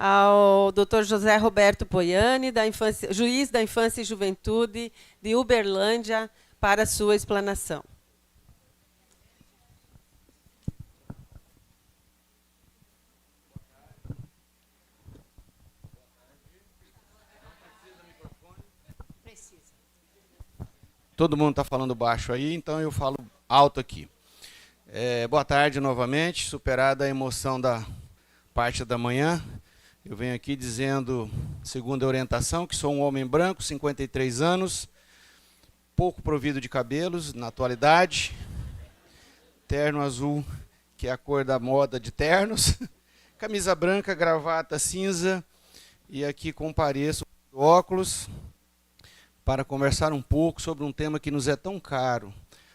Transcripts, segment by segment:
ao Dr. José Roberto Poiani, juiz da Infância e Juventude de Uberlândia, para sua explanação. Todo mundo está falando baixo aí, então eu falo alto aqui. Boa tarde novamente, superada a emoção da parte da manhã. Eu venho aqui dizendo, segundo a orientação, que sou um homem branco, 53 anos, pouco provido de cabelos na atualidade, terno azul, que é a cor da moda de ternos, camisa branca, gravata cinza, e aqui compareço com óculos para conversar um pouco sobre um tema que nos é tão caro,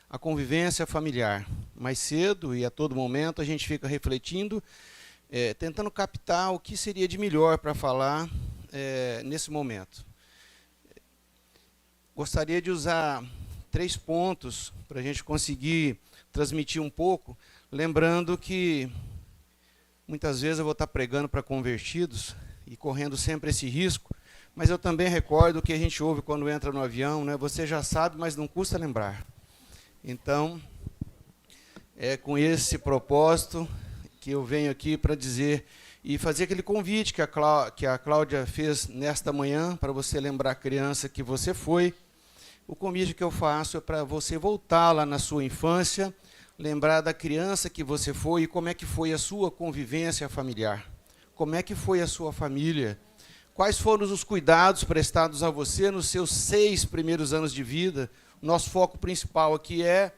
a convivência familiar. Mais cedo e a todo momento a gente fica refletindo, tentando captar o que seria de melhor para falar nesse momento. Gostaria de usar 3 pontos para a gente conseguir transmitir um pouco, lembrando que muitas vezes eu vou estar pregando para convertidos e correndo sempre esse risco, mas eu também recordo o que a gente ouve quando entra no avião, né? Você já sabe, mas não custa lembrar. Então, é com esse propósito que eu venho aqui para dizer e fazer aquele convite que a Cláudia fez nesta manhã, para você lembrar a criança que você foi. O convite que eu faço é para você voltar lá na sua infância, lembrar da criança que você foi e como é que foi a sua convivência familiar. Como é que foi a sua família? Quais foram os cuidados prestados a você nos seus 6 primeiros anos de vida? Nosso foco principal aqui é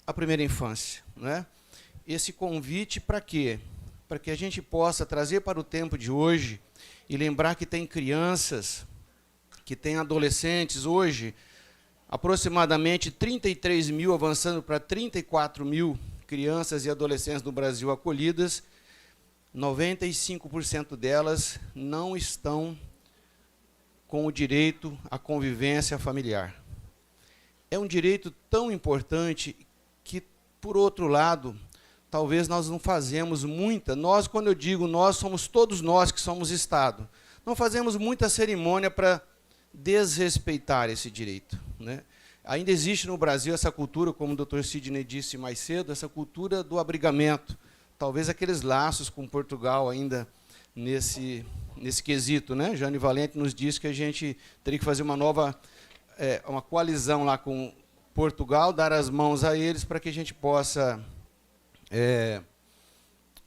a primeira infância, né? Esse convite para quê? Para que a gente possa trazer para o tempo de hoje e lembrar que tem crianças, que tem adolescentes hoje, aproximadamente 33 mil, avançando para 34 mil crianças e adolescentes no Brasil acolhidas. 95% delas não estão com o direito à convivência familiar. É um direito tão importante que, por outro lado, talvez nós não fazemos muita. Nós, quando eu digo nós, somos todos nós que somos Estado. Não fazemos muita cerimônia para desrespeitar esse direito, né? Ainda existe no Brasil essa cultura, como o Dr. Sidney disse mais cedo, essa cultura do abrigamento. Talvez aqueles laços com Portugal ainda nesse quesito, né? Jane Valente nos disse que a gente teria que fazer uma nova, uma coalizão lá com Portugal, dar as mãos a eles para que a gente possa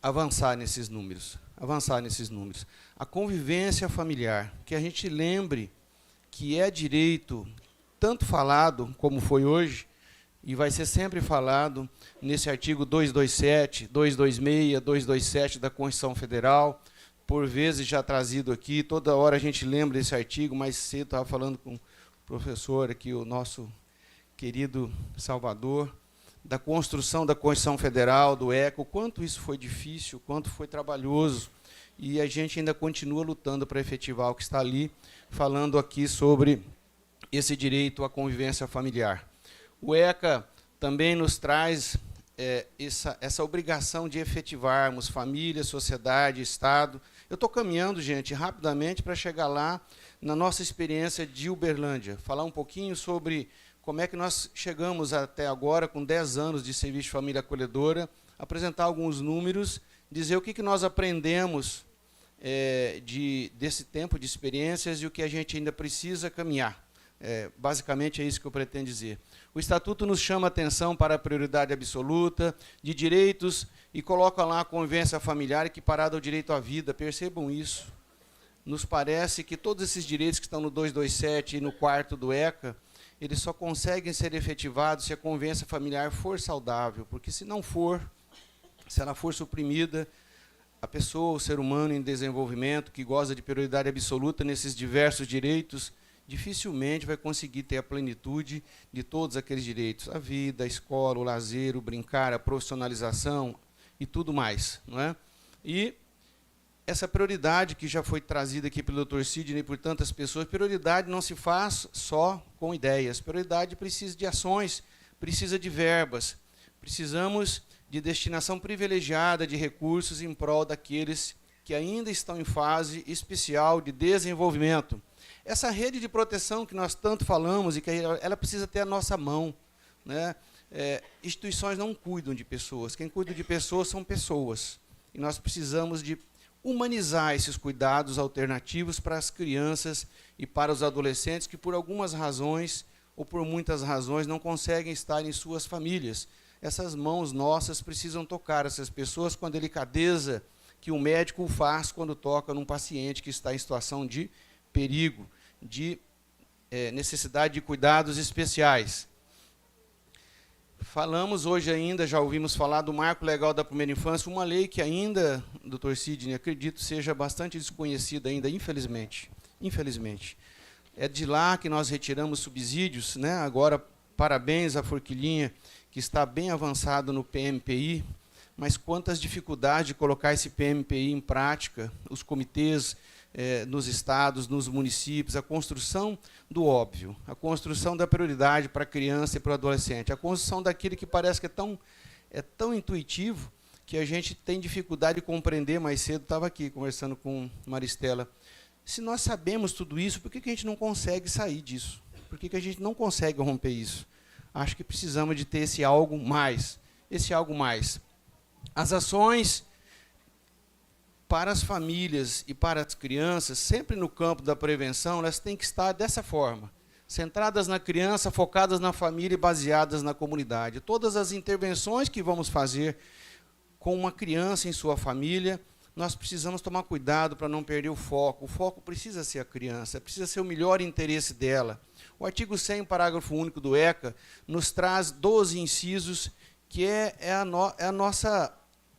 avançar nesses números. A convivência familiar, que a gente lembre que é direito tanto falado como foi hoje, e vai ser sempre falado nesse artigo 227, 226, 227 da Constituição Federal, por vezes já trazido aqui, toda hora a gente lembra desse artigo. Mais cedo estava falando com o professor aqui, o nosso querido Salvador, da construção da Constituição Federal, do ECA, o quanto isso foi difícil, o quanto foi trabalhoso, e a gente ainda continua lutando para efetivar o que está ali, falando aqui sobre esse direito à convivência familiar. O ECA também nos traz essa obrigação de efetivarmos família, sociedade, Estado. Eu estou caminhando, gente, rapidamente para chegar lá na nossa experiência de Uberlândia, falar um pouquinho sobre como é que nós chegamos até agora, com 10 anos de serviço de família acolhedora, apresentar alguns números, dizer o que nós aprendemos desse tempo de experiências e o que a gente ainda precisa caminhar. Basicamente é isso que eu pretendo dizer. O Estatuto nos chama a atenção para a prioridade absoluta de direitos e coloca lá a convivência familiar equiparada ao direito à vida. Percebam isso. Nos parece que todos esses direitos que estão no 227 e no 4º do ECA, eles só conseguem ser efetivados se a convivência familiar for saudável, porque se não for, se ela for suprimida, a pessoa, o ser humano em desenvolvimento, que goza de prioridade absoluta nesses diversos direitos, dificilmente vai conseguir ter a plenitude de todos aqueles direitos, a vida, a escola, o lazer, o brincar, a profissionalização e tudo mais, não é? E essa prioridade que já foi trazida aqui pelo Dr. Sidney e por tantas pessoas, prioridade não se faz só com ideias, prioridade precisa de ações, precisa de verbas, precisamos de destinação privilegiada de recursos em prol daqueles que ainda estão em fase especial de desenvolvimento. Essa rede de proteção que nós tanto falamos, e que ela precisa ter a nossa mão, né? Instituições não cuidam de pessoas, quem cuida de pessoas são pessoas. E nós precisamos de humanizar esses cuidados alternativos para as crianças e para os adolescentes que, por algumas razões, ou por muitas razões, não conseguem estar em suas famílias. Essas mãos nossas precisam tocar essas pessoas com a delicadeza que o médico faz quando toca num paciente que está em situação de perigo, de necessidade de cuidados especiais. Falamos hoje ainda, já ouvimos falar do Marco Legal da Primeira Infância, uma lei que ainda, doutor Sidney, acredito, seja bastante desconhecida ainda, infelizmente. Infelizmente. É de lá que nós retiramos subsídios, né? Agora, parabéns à Forquilinha, que está bem avançado no PMPI, mas quantas dificuldades de colocar esse PMPI em prática, os comitês nos estados, nos municípios, a construção do óbvio, a construção da prioridade para a criança e para o adolescente, a construção daquilo que parece que é tão intuitivo que a gente tem dificuldade de compreender. Mais cedo estava aqui conversando com Maristela. Se nós sabemos tudo isso, por que a gente não consegue sair disso? Por que a gente não consegue romper isso? Acho que precisamos de ter esse algo mais. Esse algo mais. As ações para as famílias e para as crianças, sempre no campo da prevenção, elas têm que estar dessa forma, centradas na criança, focadas na família e baseadas na comunidade. Todas as intervenções que vamos fazer com uma criança em sua família, nós precisamos tomar cuidado para não perder o foco. O foco precisa ser a criança, precisa ser o melhor interesse dela. O artigo 100, parágrafo único do ECA, nos traz 12 incisos, que é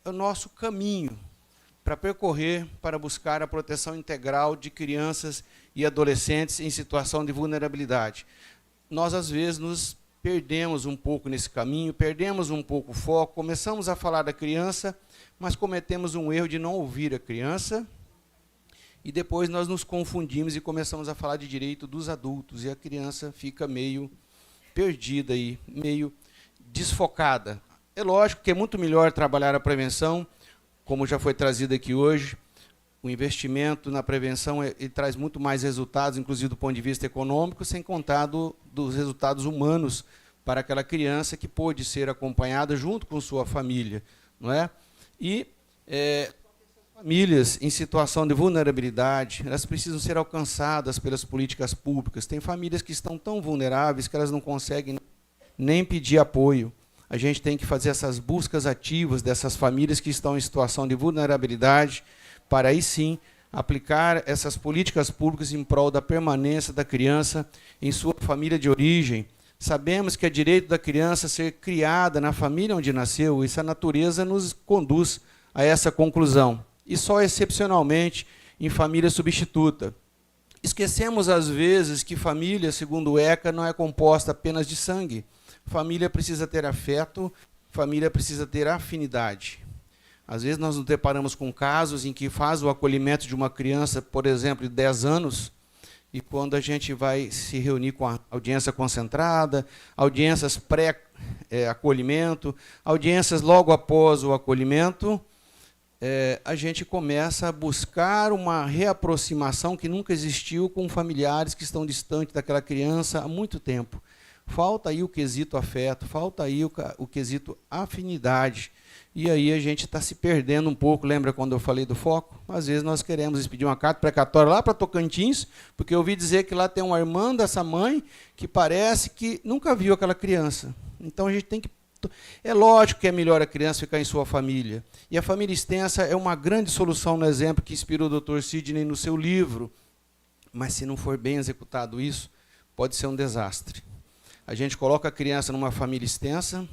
o nosso caminho para percorrer, para buscar a proteção integral de crianças e adolescentes em situação de vulnerabilidade. Nós, às vezes, nos perdemos um pouco nesse caminho, perdemos um pouco o foco, começamos a falar da criança, mas cometemos um erro de não ouvir a criança, e depois nós nos confundimos e começamos a falar de direito dos adultos, e a criança fica meio perdida, aí, meio desfocada. É lógico que é muito melhor trabalhar a prevenção, como já foi trazido aqui hoje. O investimento na prevenção ele traz muito mais resultados, inclusive do ponto de vista econômico, sem contar dos resultados humanos para aquela criança que pôde ser acompanhada junto com sua família, não é? E famílias em situação de vulnerabilidade, elas precisam ser alcançadas pelas políticas públicas. Tem famílias que estão tão vulneráveis que elas não conseguem nem pedir apoio. A gente tem que fazer essas buscas ativas dessas famílias que estão em situação de vulnerabilidade, para aí sim aplicar essas políticas públicas em prol da permanência da criança em sua família de origem. Sabemos que é direito da criança ser criada na família onde nasceu, isso a natureza nos conduz a essa conclusão. E só excepcionalmente em família substituta. Esquecemos, às vezes, que família, segundo o ECA, não é composta apenas de sangue. Família precisa ter afeto, família precisa ter afinidade. Às vezes nós nos deparamos com casos em que faz o acolhimento de uma criança, por exemplo, de 10 anos, e quando a gente vai se reunir com a audiência concentrada, audiências pré-acolhimento, audiências logo após o acolhimento, a gente começa a buscar uma reaproximação que nunca existiu com familiares que estão distantes daquela criança há muito tempo. Falta aí o quesito afeto, falta aí o quesito afinidade. E aí a gente está se perdendo um pouco. Lembra quando eu falei do foco? Às vezes nós queremos expedir uma carta precatória lá para Tocantins, porque eu ouvi dizer que lá tem uma irmã dessa mãe que parece que nunca viu aquela criança. Então a gente tem que... É lógico que é melhor a criança ficar em sua família. E a família extensa é uma grande solução, no exemplo que inspirou o Dr. Sidney no seu livro. Mas se não for bem executado isso, pode ser um desastre. A gente coloca a criança numa família extensa,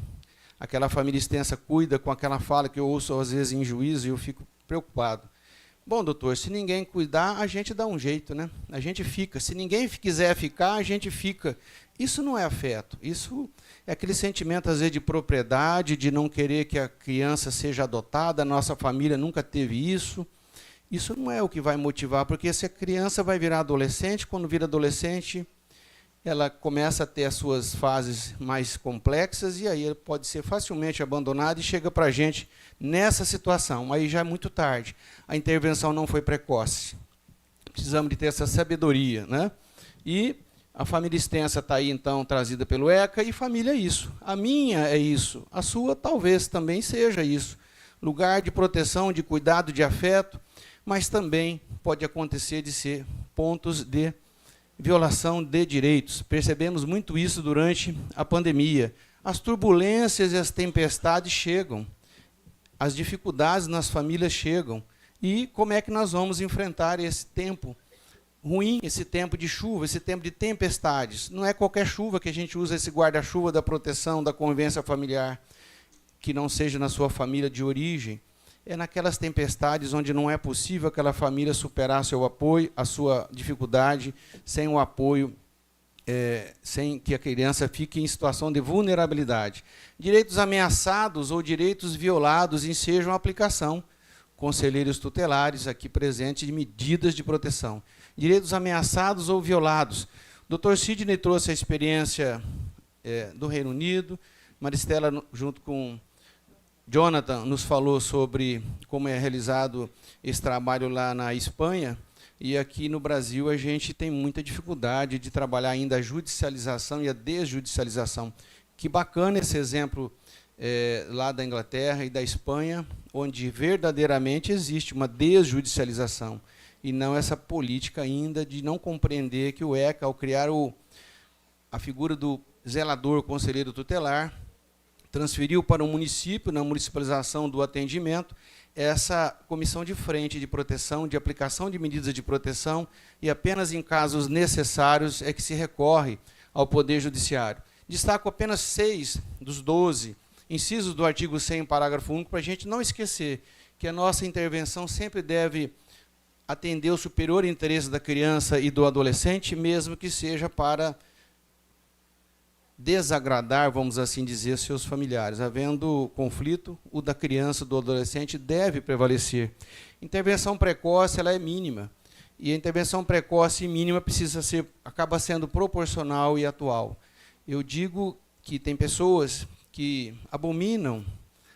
aquela família extensa cuida com aquela fala que eu ouço às vezes em juízo e eu fico preocupado. Bom, doutor, se ninguém cuidar, a gente dá um jeito, né? A gente fica. Se ninguém quiser ficar, a gente fica. Isso não é afeto. Isso é aquele sentimento, às vezes, de propriedade, de não querer que a criança seja adotada. A nossa família nunca teve isso. Isso não é o que vai motivar, porque se a criança vai virar adolescente, quando vira adolescente, ela começa a ter as suas fases mais complexas e aí ela pode ser facilmente abandonada e chega para a gente nessa situação. Aí já é muito tarde. A intervenção não foi precoce. Precisamos de ter essa sabedoria, né? E a família extensa está aí, então, trazida pelo ECA, e família é isso. A minha é isso. A sua talvez também seja isso. Lugar de proteção, de cuidado, de afeto, mas também pode acontecer de ser pontos de violação de direitos. Percebemos muito isso durante a pandemia. As turbulências e as tempestades chegam. As dificuldades nas famílias chegam. E como é que nós vamos enfrentar esse tempo ruim, esse tempo de chuva, esse tempo de tempestades? Não é qualquer chuva que a gente usa esse guarda-chuva da proteção, da convivência familiar, que não seja na sua família de origem. É naquelas tempestades onde não é possível aquela família superar seu apoio, a sua dificuldade, sem o apoio, sem que a criança fique em situação de vulnerabilidade. Direitos ameaçados ou direitos violados ensejam a aplicação. Conselheiros tutelares aqui presentes de medidas de proteção. Direitos ameaçados ou violados. O Dr. Sidney trouxe a experiência do Reino Unido, Maristela, junto com Jonathan, nos falou sobre como é realizado esse trabalho lá na Espanha, e aqui no Brasil a gente tem muita dificuldade de trabalhar ainda a judicialização e a desjudicialização. Que bacana esse exemplo lá da Inglaterra e da Espanha, onde verdadeiramente existe uma desjudicialização, e não essa política ainda de não compreender que o ECA, ao criar a figura do zelador conselheiro tutelar, transferiu para o município, na municipalização do atendimento, essa comissão de frente de proteção, de aplicação de medidas de proteção, e apenas em casos necessários é que se recorre ao Poder Judiciário. Destaco apenas 6 dos 12 incisos do artigo 100, parágrafo único, para a gente não esquecer que a nossa intervenção sempre deve atender o superior interesse da criança e do adolescente, mesmo que seja para desagradar, vamos assim dizer, seus familiares. Havendo conflito, o da criança, do adolescente, deve prevalecer. Intervenção precoce, ela é mínima. E a intervenção precoce e mínima acaba sendo proporcional e atual. Eu digo que tem pessoas que abominam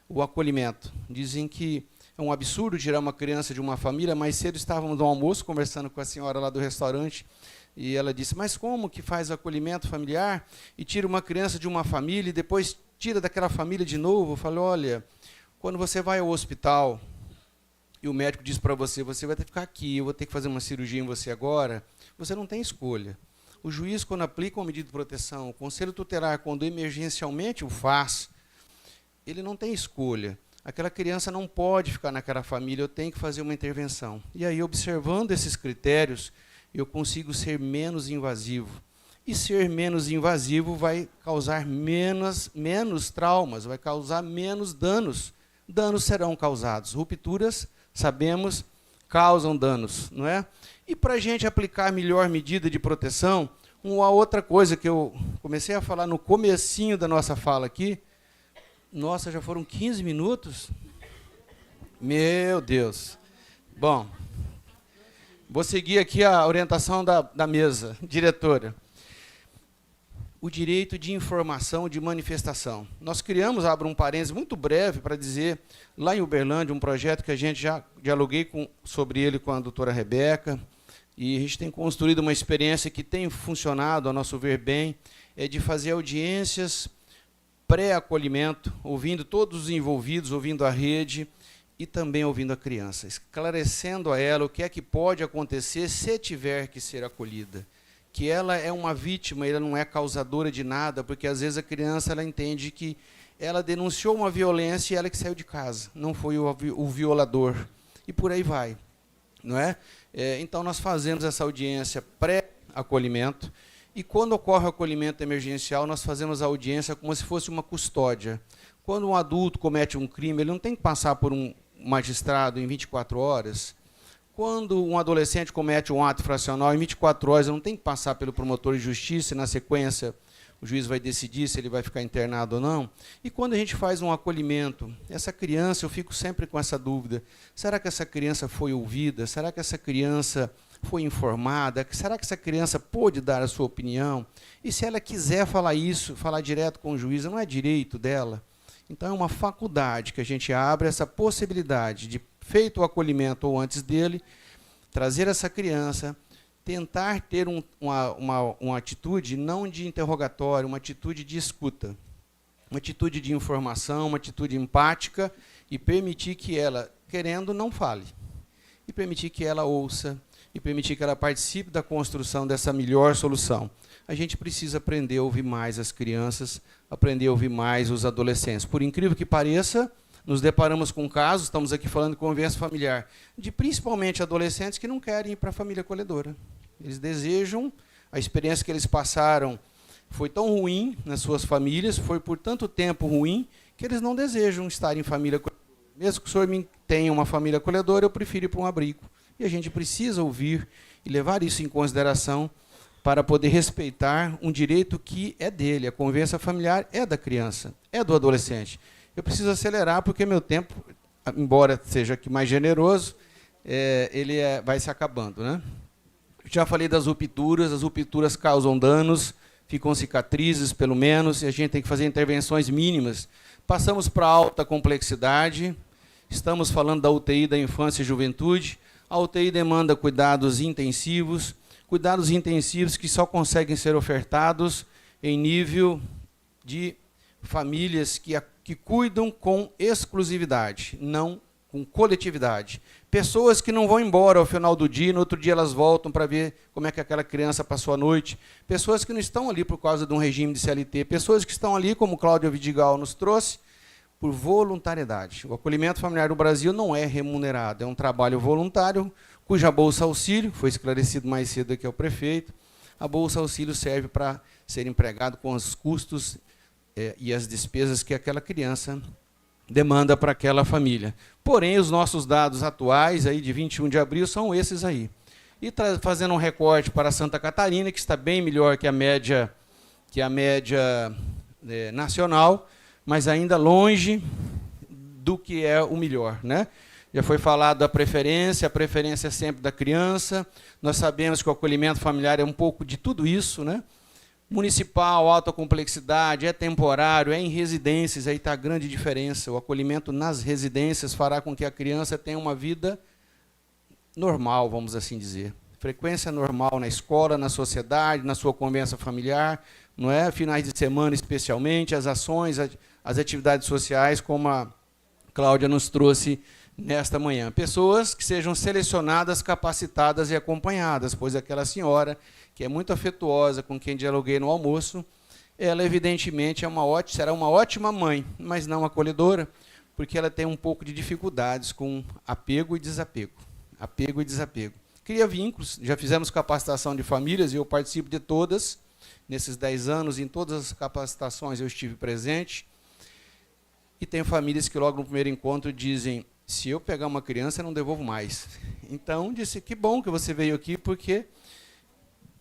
o acolhimento. Dizem que é um absurdo tirar uma criança de uma família. Mais cedo estávamos no almoço, conversando com a senhora lá do restaurante, e ela disse, mas como que faz acolhimento familiar e tira uma criança de uma família e depois tira daquela família de novo? Eu falei, olha, quando você vai ao hospital e o médico diz para você, você vai ter que ficar aqui, eu vou ter que fazer uma cirurgia em você agora, você não tem escolha. O juiz, quando aplica uma medida de proteção, o conselho tutelar, quando emergencialmente o faz, ele não tem escolha. Aquela criança não pode ficar naquela família, eu tenho que fazer uma intervenção. E aí, observando esses critérios, eu consigo ser menos invasivo. E ser menos invasivo vai causar menos traumas, vai causar menos danos. Danos serão causados. Rupturas, sabemos, causam danos, não é? E para a gente aplicar melhor medida de proteção, uma outra coisa que eu comecei a falar no comecinho da nossa fala aqui, nossa, já foram 15 minutos? Meu Deus. Bom, vou seguir aqui a orientação da mesa, diretora. O direito de informação, de manifestação. Nós criamos, abro um parênteses muito breve para dizer, lá em Uberlândia, um projeto que a gente já dialoguei sobre ele com a doutora Rebeca, e a gente tem construído uma experiência que tem funcionado, a nosso ver bem, é de fazer audiências pré-acolhimento, ouvindo todos os envolvidos, ouvindo a rede e também ouvindo a criança, esclarecendo a ela o que é que pode acontecer se tiver que ser acolhida. Que ela é uma vítima, ela não é causadora de nada, porque às vezes a criança ela entende que ela denunciou uma violência e ela que saiu de casa, não foi o violador. E por aí vai. Não é? Então, nós fazemos essa audiência pré-acolhimento, e quando ocorre o acolhimento emergencial, nós fazemos a audiência como se fosse uma custódia. Quando um adulto comete um crime, ele não tem que passar por um magistrado em 24 horas. Quando um adolescente comete um ato infracional, em 24 horas, ele não tem que passar pelo promotor de justiça e, na sequência, o juiz vai decidir se ele vai ficar internado ou não. E quando a gente faz um acolhimento, essa criança, eu fico sempre com essa dúvida, será que essa criança foi ouvida? Será que essa criança foi informada? Será que essa criança pôde dar a sua opinião? E se ela quiser falar isso, falar direto com o juiz, não é direito dela? Então, é uma faculdade que a gente abre essa possibilidade de, feito o acolhimento ou antes dele, trazer essa criança, tentar ter uma atitude não de interrogatório, uma atitude de escuta, uma atitude de informação, uma atitude empática, e permitir que ela, querendo, não fale, e permitir que ela ouça, e permitir que ela participe da construção dessa melhor solução. A gente precisa aprender a ouvir mais as crianças, aprender a ouvir mais os adolescentes. Por incrível que pareça, nos deparamos com casos, estamos aqui falando de convivência familiar, de principalmente adolescentes que não querem ir para a família acolhedora. Eles desejam, a experiência que eles passaram foi tão ruim nas suas famílias, foi por tanto tempo ruim, que eles não desejam estar em família acolhedora. Mesmo que o senhor tenha uma família acolhedora, eu prefiro ir para um abrigo. E a gente precisa ouvir e levar isso em consideração para poder respeitar um direito que é dele. A convivência familiar é da criança, é do adolescente. Eu preciso acelerar, porque meu tempo, embora seja aqui mais generoso, vai se acabando, né? Já falei das rupturas, as rupturas causam danos, ficam cicatrizes, pelo menos, e a gente tem que fazer intervenções mínimas. Passamos para a alta complexidade, estamos falando da UTI da infância e juventude. A UTI demanda cuidados intensivos que só conseguem ser ofertados em nível de famílias que cuidam com exclusividade, não com coletividade. Pessoas que não vão embora ao final do dia, no outro dia elas voltam para ver como é que aquela criança passou a noite. Pessoas que não estão ali por causa de um regime de CLT. Pessoas que estão ali, como Cláudia Vidigal nos trouxe, por voluntariedade. O acolhimento familiar no Brasil não é remunerado, é um trabalho voluntário, cuja Bolsa Auxílio, foi esclarecido mais cedo aqui ao prefeito, a Bolsa Auxílio serve para ser empregado com os custos e as despesas que aquela criança demanda para aquela família. Porém, os nossos dados atuais, aí de 21 de abril, são esses aí. E fazendo um recorte para Santa Catarina, que está bem melhor que a média nacional, mas ainda longe do que é o melhor, né? Já foi falado da preferência, a preferência é sempre da criança. Nós sabemos que o acolhimento familiar é um pouco de tudo isso, né? Municipal, alta complexidade, é temporário, é em residências, aí está a grande diferença. O acolhimento nas residências fará com que a criança tenha uma vida normal, vamos assim dizer. Frequência normal na escola, na sociedade, na sua convivência familiar, não é? Finais de semana especialmente, as ações, as atividades sociais, como a Cláudia nos trouxe nesta manhã. Pessoas que sejam selecionadas, capacitadas e acompanhadas, pois aquela senhora, que é muito afetuosa com quem dialoguei no almoço, ela evidentemente será uma ótima mãe, mas não acolhedora, porque ela tem um pouco de dificuldades com apego e desapego. Apego e desapego. Cria vínculos, já fizemos capacitação de famílias, e eu participo de todas, nesses 10 anos, em todas as capacitações eu estive presente, e tem famílias que logo no primeiro encontro dizem, se eu pegar uma criança, eu não devolvo mais. Então, disse, que bom que você veio aqui, porque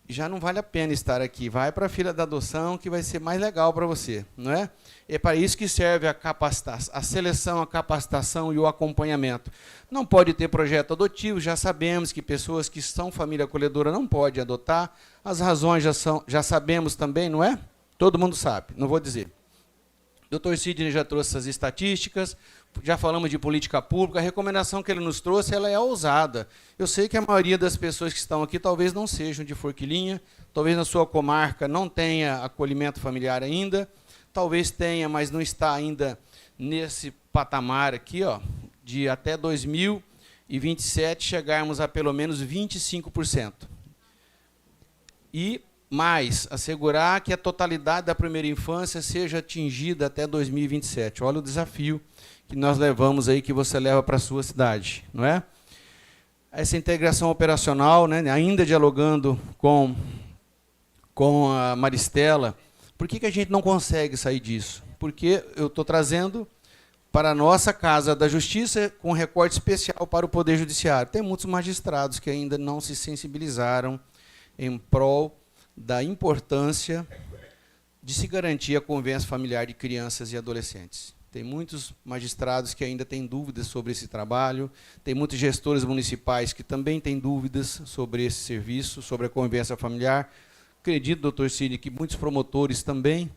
já não vale a pena estar aqui. Vai para a fila da adoção, que vai ser mais legal para você, não é? É para isso que serve a capacitação, a seleção, a capacitação e o acompanhamento. Não pode ter projeto adotivo, já sabemos que pessoas que são família acolhedora não podem adotar. As razões já sabemos também, não é? Todo mundo sabe, não vou dizer. O Dr. Sidney já trouxe essas estatísticas, já falamos de política pública, a recomendação que ele nos trouxe ela é ousada. Eu sei que a maioria das pessoas que estão aqui talvez não sejam de Forquilinha, talvez na sua comarca não tenha acolhimento familiar ainda, talvez tenha, mas não está ainda nesse patamar aqui, ó, de até 2027 chegarmos a pelo menos 25%. E mais, assegurar que a totalidade da primeira infância seja atingida até 2027. Olha o desafio que nós levamos aí, que você leva para a sua cidade, não é? Essa integração operacional, né, ainda dialogando com a Maristela, por que a gente não consegue sair disso? Porque eu estou trazendo para a nossa Casa da Justiça com recorte especial para o Poder Judiciário. Tem muitos magistrados que ainda não se sensibilizaram em prol da importância de se garantir a convivência familiar de crianças e adolescentes. Tem muitos magistrados que ainda têm dúvidas sobre esse trabalho, tem muitos gestores municipais que também têm dúvidas sobre esse serviço, sobre a convivência familiar. Acredito, doutor Cid, que muitos promotores também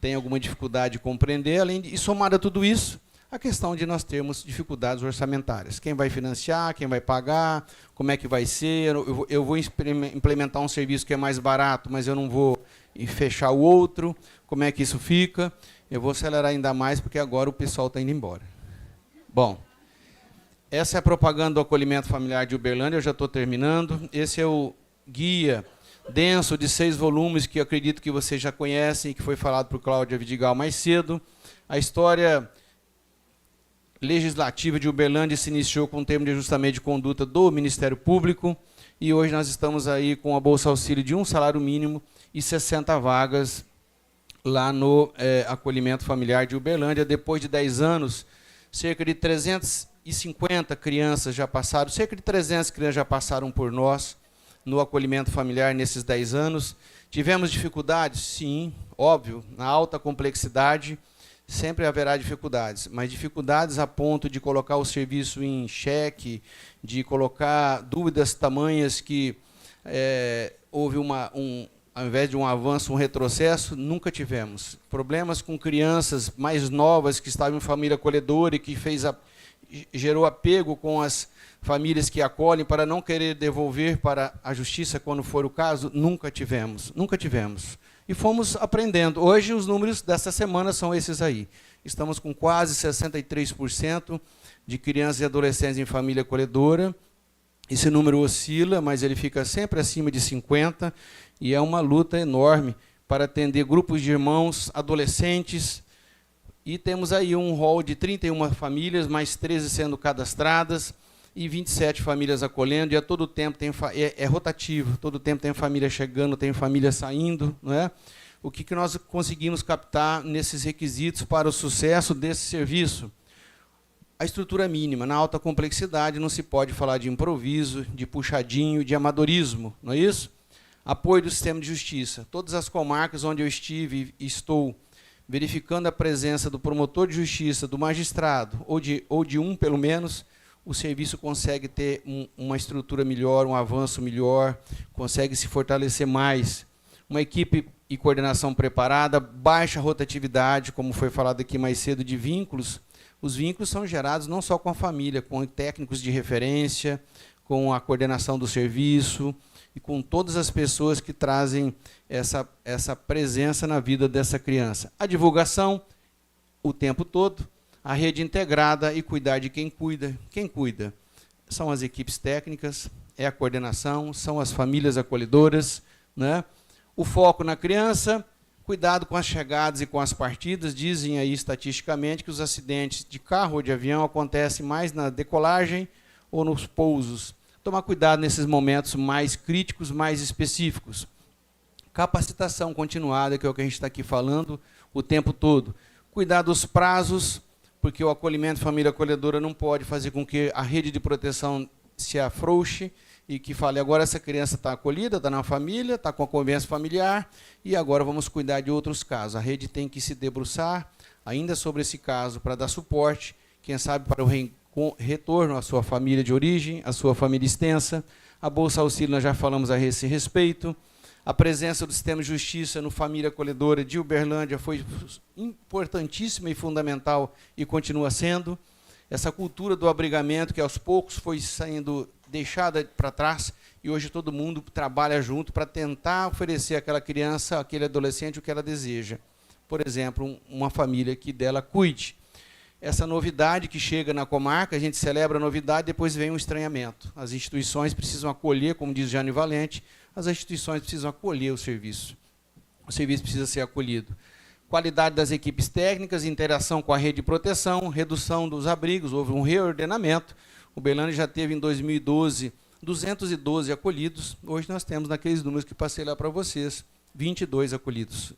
têm alguma dificuldade de compreender, e somado a tudo isso, a questão de nós termos dificuldades orçamentárias. Quem vai financiar, quem vai pagar, como é que vai ser, eu vou implementar um serviço que é mais barato, mas eu não vou fechar o outro, como é que isso fica? Eu vou acelerar ainda mais, porque agora o pessoal está indo embora. Bom, essa é a propaganda do acolhimento familiar de Uberlândia, eu já estou terminando. Esse é o guia denso de 6 volumes, que eu acredito que vocês já conhecem, que foi falado por Cláudia Vidigal mais cedo. A história legislativa de Uberlândia se iniciou com o termo de ajustamento de conduta do Ministério Público, e hoje nós estamos aí com a Bolsa Auxílio de 1 salário mínimo e 60 vagas lá no acolhimento familiar de Uberlândia. Depois de 10 anos, cerca de 350 crianças já passaram, cerca de 300 crianças já passaram por nós no acolhimento familiar nesses 10 anos. Tivemos dificuldades? Sim, óbvio, na alta complexidade, sempre haverá dificuldades, mas dificuldades a ponto de colocar o serviço em xeque, de colocar dúvidas tamanhas que houve ao invés de um avanço, um retrocesso, nunca tivemos. Problemas com crianças mais novas que estavam em família acolhedora e que gerou apego com as famílias que acolhem para não querer devolver para a justiça quando for o caso, nunca tivemos, nunca tivemos. E fomos aprendendo. Hoje os números dessa semana são esses aí. Estamos com quase 63% de crianças e adolescentes em família acolhedora. Esse número oscila, mas ele fica sempre acima de 50%, e é uma luta enorme para atender grupos de irmãos, adolescentes, e temos aí um rol de 31 famílias, mais 13 sendo cadastradas, e 27 famílias acolhendo, e a todo tempo é rotativo, todo tempo tem família chegando, tem família saindo, não é? O que nós conseguimos captar nesses requisitos para o sucesso desse serviço? A estrutura mínima, na alta complexidade, não se pode falar de improviso, de puxadinho, de amadorismo, não é isso? Apoio do sistema de justiça. Todas as comarcas onde eu estive e estou verificando a presença do promotor de justiça, do magistrado, ou de um, pelo menos, o serviço consegue ter uma estrutura melhor, um avanço melhor, consegue se fortalecer mais. Uma equipe e coordenação preparada, baixa rotatividade, como foi falado aqui mais cedo, de vínculos. Os vínculos são gerados não só com a família, com técnicos de referência, com a coordenação do serviço e com todas as pessoas que trazem essa presença na vida dessa criança. A divulgação, o tempo todo, a rede integrada e cuidar de quem cuida. Quem cuida? São as equipes técnicas, é a coordenação, são as famílias acolhedoras, né? O foco na criança, cuidado com as chegadas e com as partidas. Dizem aí estatisticamente que os acidentes de carro ou de avião acontecem mais na decolagem ou nos pousos. Tomar cuidado nesses momentos mais críticos, mais específicos. Capacitação continuada, que é o que a gente está aqui falando o tempo todo. Cuidar dos prazos, porque o acolhimento família acolhedora não pode fazer com que a rede de proteção se afrouxe e que fale, agora essa criança está acolhida, está na família, está com a convivência familiar, e agora vamos cuidar de outros casos. A rede tem que se debruçar ainda sobre esse caso para dar suporte, quem sabe para o retorno à sua família de origem, à sua família extensa. A Bolsa Auxílio, nós já falamos a esse respeito. A presença do sistema de justiça no família acolhedora de Uberlândia foi importantíssima e fundamental e continua sendo. Essa cultura do abrigamento que aos poucos foi sendo deixada para trás e hoje todo mundo trabalha junto para tentar oferecer àquela criança, àquele adolescente o que ela deseja. Por exemplo, uma família que dela cuide. Essa novidade que chega na comarca, a gente celebra a novidade, depois vem um estranhamento. As instituições precisam acolher, como diz Jane Valente, as instituições precisam acolher o serviço. O serviço precisa ser acolhido. Qualidade das equipes técnicas, interação com a rede de proteção, redução dos abrigos, houve um reordenamento. O Uberlândia já teve, em 2012, 212 acolhidos. Hoje nós temos, naqueles números que passei lá para vocês, 22 acolhidos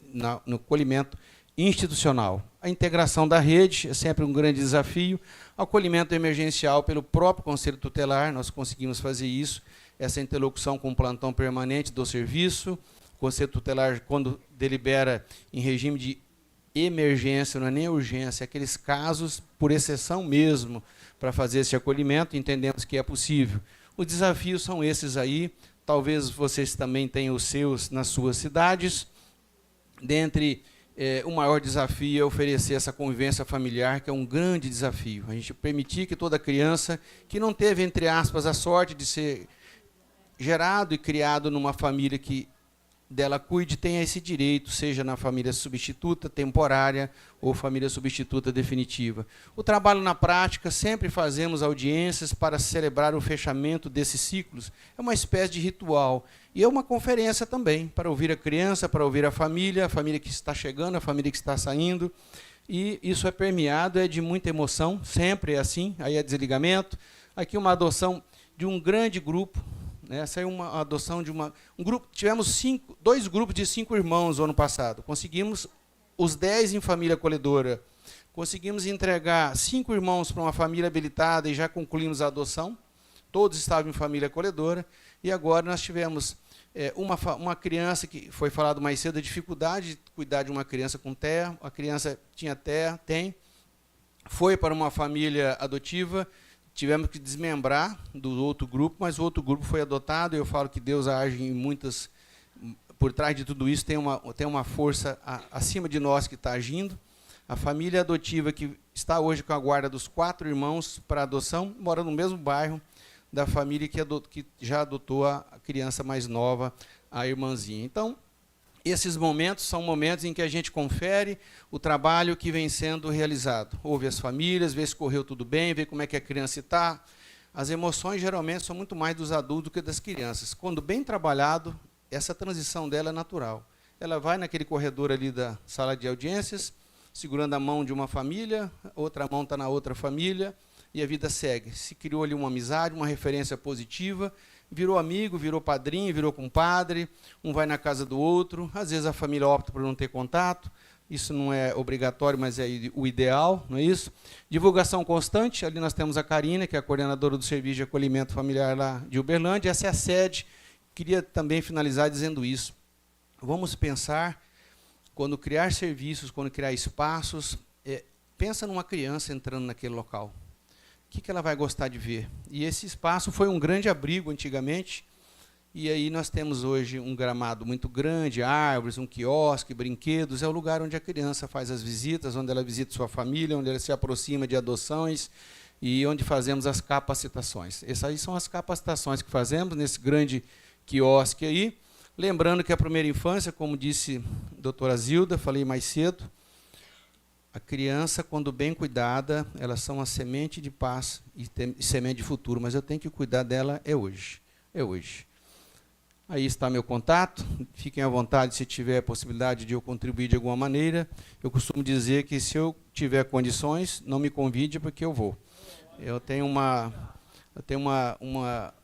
no acolhimento institucional. A integração da rede é sempre um grande desafio. Acolhimento emergencial pelo próprio Conselho Tutelar, nós conseguimos fazer isso, essa interlocução com o plantão permanente do serviço, Conselho Tutelar, quando delibera em regime de emergência, não é nem urgência, é aqueles casos por exceção mesmo, para fazer esse acolhimento, entendemos que é possível. Os desafios são esses aí, talvez vocês também tenham os seus nas suas cidades. Dentre o maior desafio é oferecer essa convivência familiar, que é um grande desafio. A gente permitir que toda criança que não teve, entre aspas, a sorte de ser gerado e criado numa família que dela cuide, tenha esse direito, seja na família substituta, temporária, ou família substituta definitiva. O trabalho na prática, sempre fazemos audiências para celebrar o fechamento desses ciclos. É uma espécie de ritual. E é uma conferência também, para ouvir a criança, para ouvir a família que está chegando, a família que está saindo. E isso é permeado, é de muita emoção, sempre é assim, aí é desligamento. Aqui uma adoção de um grande grupo. Essa é uma adoção de um grupo. Tivemos 2 grupos de 5 irmãos no ano passado. Conseguimos os 10 em família acolhedora. Conseguimos entregar 5 irmãos para uma família habilitada e já concluímos a adoção. Todos estavam em família acolhedora. E agora nós tivemos uma criança que foi falado mais cedo, a dificuldade de cuidar de uma criança com TEA. A criança tinha TEA, foi para uma família adotiva. Tivemos que desmembrar do outro grupo, mas o outro grupo foi adotado. Eu falo que Deus age em muitas... Por trás de tudo isso tem uma força acima de nós que está agindo. A família adotiva que está hoje com a guarda dos 4 irmãos para adoção, mora no mesmo bairro da família que já adotou a criança mais nova, a irmãzinha. Então, esses momentos são momentos em que a gente confere o trabalho que vem sendo realizado. Ouve as famílias, vê se correu tudo bem, vê como é que a criança está. As emoções, geralmente, são muito mais dos adultos do que das crianças. Quando bem trabalhado, essa transição dela é natural. Ela vai naquele corredor ali da sala de audiências, segurando a mão de uma família, outra mão está na outra família, e a vida segue. Se criou ali uma amizade, uma referência positiva, virou amigo, virou padrinho, virou compadre, um vai na casa do outro, às vezes a família opta por não ter contato, isso não é obrigatório, mas é o ideal, não é isso? Divulgação constante, ali nós temos a Karina, que é a coordenadora do Serviço de Acolhimento Familiar lá de Uberlândia, essa é a sede. Queria também finalizar dizendo isso. Vamos pensar, quando criar serviços, quando criar espaços, pensa numa criança entrando naquele local. O que ela vai gostar de ver? E esse espaço foi um grande abrigo antigamente, e aí nós temos hoje um gramado muito grande, árvores, um quiosque, brinquedos, é o lugar onde a criança faz as visitas, onde ela visita sua família, onde ela se aproxima de adoções e onde fazemos as capacitações. Essas aí são as capacitações que fazemos nesse grande quiosque aí. Lembrando que a primeira infância, como disse a doutora Zilda, falei mais cedo, a criança, quando bem cuidada, elas são a semente de paz e semente de futuro, mas eu tenho que cuidar dela hoje. É hoje. Aí está meu contato, fiquem à vontade se tiver a possibilidade de eu contribuir de alguma maneira. Eu costumo dizer que se eu tiver condições, não me convide porque eu vou. Eu tenho uma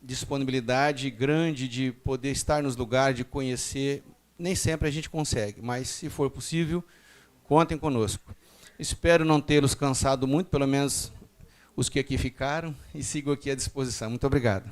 disponibilidade grande de poder estar nos lugares, de conhecer. Nem sempre a gente consegue, mas se for possível, contem conosco. Espero não tê-los cansado muito, pelo menos os que aqui ficaram, e sigo aqui à disposição. Muito obrigado.